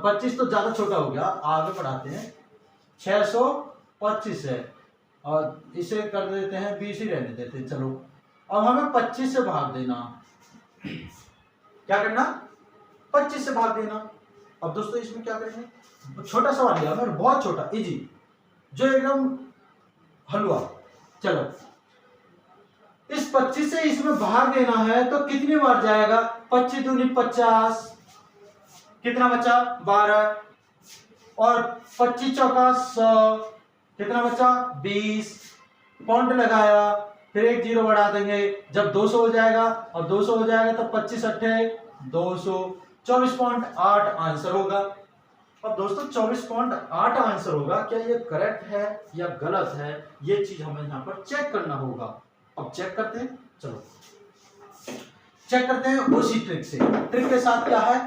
25 तो ज्यादा छोटा हो गया, आगे बढ़ाते हैं। 625 है, और इसे कर देते हैं 20 ही रहने देते हैं। चलो, अब हमें 25 से भाग देना। क्या करना? 25 से भाग देना। अब दोस्तों इसमें क्या करेंगे? छोटा सवाल लिया मैंने, बहुत छोटा, इजी, जो एकदम हलवा। चलो, इस 25 से इसमें भाग देना है तो कितनी बार जाएगा? 25 दूनी 50, कितना बचा? 12, और 25 चौका 100, कितना बचा? 20, पॉइंट लगाया, फिर एक 0 बढ़ा देंगे। जब 200 हो जाएगा, और 200 हो जाएगा तो 25 8 200, 24.8 आंसर होगा। अब दोस्तों 24.8 आंसर होगा। क्या ये करेक्ट है या गलत है, ये चीज हमें यहाँ पर चेक करना होगा। अब चेक करते हैं, चलो चेक करते हैं उसी ट्रिक से। ट्रिक के साथ क्या है,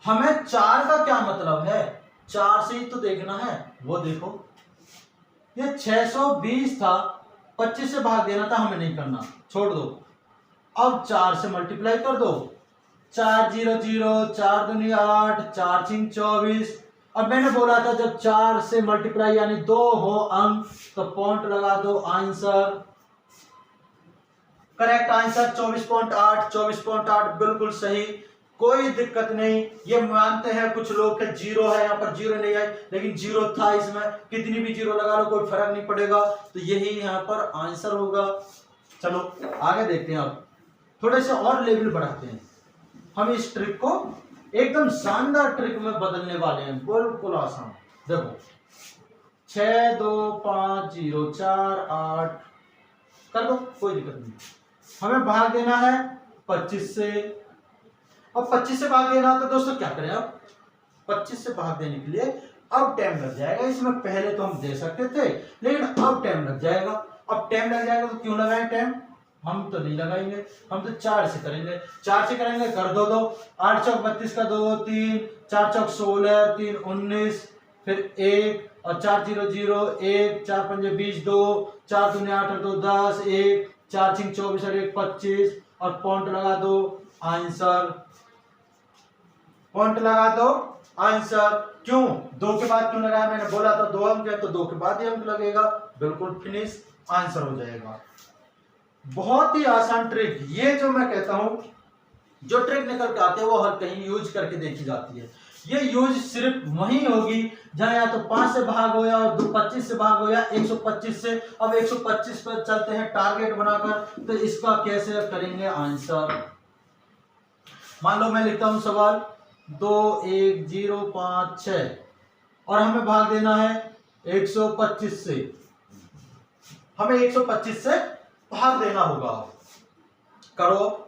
हमें 4 का क्या मतलब है, 4 से ही तो देखना है। वो देखो, ये 620 था, 25 से भाग देना था, हमें नहीं करना, छोड़ दो। अब 4 से मल्टीप्लाई कर दो, 4 0 0, 4 दूनी 8, 4 6 24। अब मैंने बोला था जब 4 से मल्टीप्लाई यानी 2 हो अंक तो पॉइंट लगा दो, आंसर करेक्ट आंसर 24.8, 24.8 बिल्कुल सही, कोई दिक्कत नहीं। ये मानते हैं कुछ लोग कि 0 है, यहाँ पर 0 नहीं है, लेकिन 0 था, इसमें कितनी भी 0 लगा लो कोई फर्क नहीं पड़ेगा, तो यही यहाँ पर आंसर होगा। चलो आगे देखते हैं। अब थोड़े से और लेवल बढ़ाते हैं। हम इस ट्रिक को एकदम शानदार ट्रिक में बदलने वाले हैं, बिल्कुल आसान। देखो 62504 कर दो, कोई दिक्कत नहीं। हमें भाग देना है 25 से। अब 25 से भाग देना तो दोस्तों क्या करें, अब 25 से भाग देने के लिए अब टाइम लग जाएगा। इसमें पहले तो हम दे सकते थे, लेकिन अब टाइम लग जाएगा। अब टाइम लग जाएगा तो क्यों लगाएं टाइम, हम तो नहीं लगाएंगे, हम तो 4 से करेंगे। 4 से करेंगे, कर दो 8 चौक 32 का 2 3, 4 चौक 16, 3 19, फिर 1 और 4 0 0 1, 4 5 20 2, 4 दूनी 8 और 2 10, 1 4 6 24 और 1 25 और पॉइंट लगा दो आंसर। पॉइंट लगा दो आंसर। क्यों 2 के बाद क्यों लगाया, मैंने बोला था 2 अंक है तो 2 के बाद ही अंक लगेगा। बिल्कुल फिनिश, आंसर हो जाएगा। बहुत ही आसान ट्रिक, ये जो मैं कहता हूं, जो ट्रिक निकल के आते हैं वो हर कहीं यूज करके देखी जाती है। ये यूज सिर्फ वहीं होगी जहां या तो 5 से भाग हो या 25 से भाग हो या 125 से। अब 125 पर चलते हैं टारगेट बनाकर, तो इसका कैसे करेंगे आंसर। मान लो मैं लिखता हूं सवाल 2 1 0 5 6 और हमें भाग देना है 125 से। हमें 125 से भाग देना होगा। करो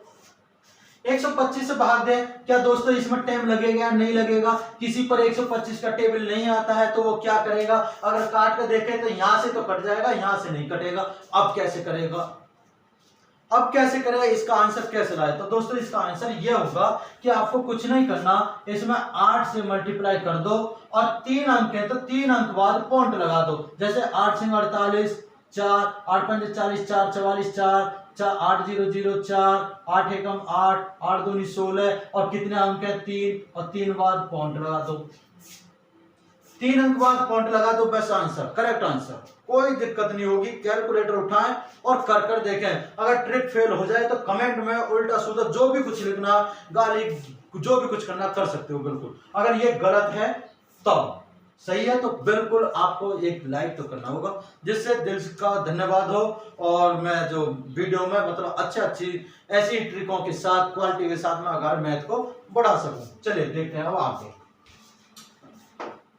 125 से भाग दे। क्या दोस्तों इसमें टाइम लगेगा या नहीं लगेगा, किसी पर 125 का टेबल नहीं आता है तो वो क्या करेगा, अगर काट के देखे तो यहां से तो कट जाएगा, यहां से नहीं कटेगा। अब कैसे करेगा, अब कैसे करेगा, इसका आंसर कैसे लाए। तो दोस्तों इसका आंसर ये होगा कि आपको कुछ नहीं करना, इसमें 8 से मल्टीप्लाई कर दो और 3 अंक है तो 3 अंक बाद पॉइंट लगा दो। जैसे 8 से 48 4, 8 5 40 4 44 4 8 0 0 4, 8 एकम 8, 8 दूनी 16 और कितने अंक है 3 और 3 बाद पॉइंट लगा दो। 3 अंक बाद पॉइंट लगा दो, बस आंसर, करेक्ट आंसर। कोई दिक्कत नहीं होगी, कैलकुलेटर उठाएं और कर कर देखें। अगर ट्रिक फेल हो जाए तो कमेंट में उल्टा सीधा जो भी कुछ लिखना, गाली जो भी कुछ करना कर सकते हो बिल्कुल। अगर ये गलत है तब, सही है तो बिल्कुल आपको एक लाइक तो करना होगा, जिससे दिल का धन्यवाद हो और मैं जो वीडियो में मतलब अच्छी ऐसी ट्रिकों के साथ, क्वालिटी के साथ में अगर मैथ को बढ़ा सकूं। चलिए देखते हैं अब आगे।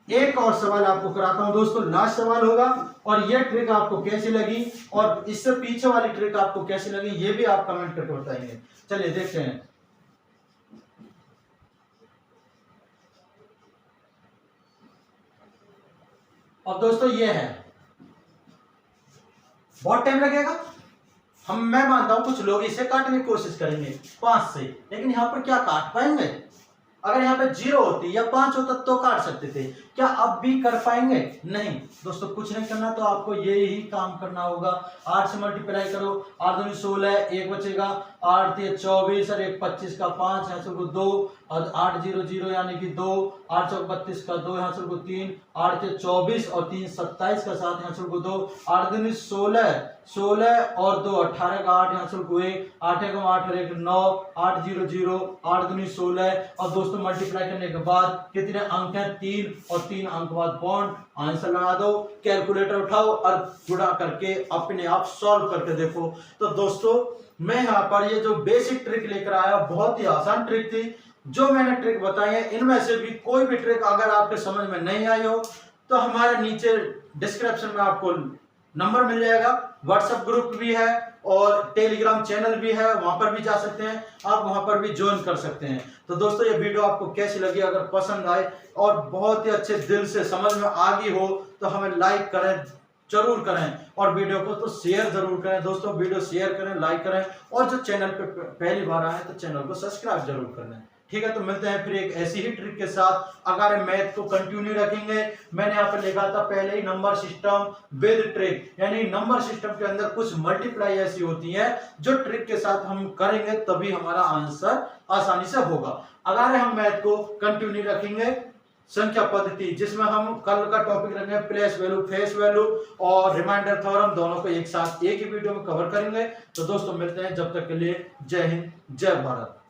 एक और सवाल आपको कराता हूं दोस्तों, लास्ट सवाल होगा और ये ट्रिक आपको कैसी लगी और इससे पीछे वाली ट्रिक आपको कैसी लगी ये भी आप कमेंट करके बताएंगे। चलिए देखते हैं। अब दोस्तों ये है, बहुत टाइम लगेगा, मैं मानता हूं कुछ लोग इसे काटने की कोशिश करेंगे 5 से, लेकिन यहां पर क्या काट पाएंगे। अगर यहाँ पे 0 होती या 5 होता तो काट सकते थे, क्या अब भी कर पाएंगे, नहीं। दोस्तों कुछ नहीं करना, तो आपको ये ही काम करना होगा। 8 से मल्टीप्लाई करो, 8 दूनी 16, 1 बचेगा, 8 3 24 और 1 25 का 5, यहाँ से 2 और 8 0 0 यानी कि 2, 8 चौक 32 का 2, यहाँ से 3, 8 3 24 और 3 27 का 7, यहाँ से 2, 8 दूनी 16 और 2 18 का 8, यहाँ से 1, 8 1 8 और 1 9, 8 0 0, 8 दूनी 16 और दोस्तों मल्टीप्लाई करने के बाद कितने अंक हैं 3 और 3 अंक बाद बॉन्ड। आंसर लगा दो, कैलकुलेटर उठाओ और गुणा करके अपने आप सॉल्व करके देखो। तो दोस्तों मैं यहाँ पर ये जो बेसिक ट्रिक लेकर आया, बहुत ही आसान ट्रिक थी। जो मैंने ट्रिक बताई है इनमें से भी कोई भी ट्रिक अगर आपके समझ में नहीं आई हो तो हमारे नीचे डिस्क्रिप्शन में आपको नंबर मिल जाएगा, व्हाट्सएप ग्रुप भी है और टेलीग्राम चैनल भी है, वहां पर भी जा सकते हैं आप, वहां पर भी ज्वाइन कर सकते हैं। तो दोस्तों ये वीडियो आपको कैसी लगी, अगर पसंद आए और बहुत ही अच्छे दिल से समझ में आ गई हो तो हमें लाइक करें, जरूर करें और वीडियो को तो शेयर जरूर करें। दोस्तों वीडियो शेयर करें, लाइक करें और जो चैनल पे पहली बार आए तो चैनल को सब्सक्राइब जरूर कर लें। ठीक है, तो मिलते हैं फिर एक ऐसी ही ट्रिक के साथ। अगर मैथ को कंटिन्यू रखेंगे, मैंने यहाँ पर लिखा था पहले ही नंबर सिस्टम विद ट्रिक, यानी नंबर सिस्टम के अंदर कुछ मल्टीप्लाई ऐसी होती है जो ट्रिक के साथ हम करेंगे तभी हमारा आंसर आसानी से होगा। अगर हम मैथ को कंटिन्यू रखेंगे, संख्या पद्धति जिसमें हम कल का टॉपिक रखेंगे प्लेस वैल्यू, फेस वैल्यू और रिमाइंडर थ्योरम, दोनों को एक साथ एक ही वीडियो में कवर करेंगे। तो दोस्तों मिलते हैं, जब तक के लिए जय हिंद, जय भारत।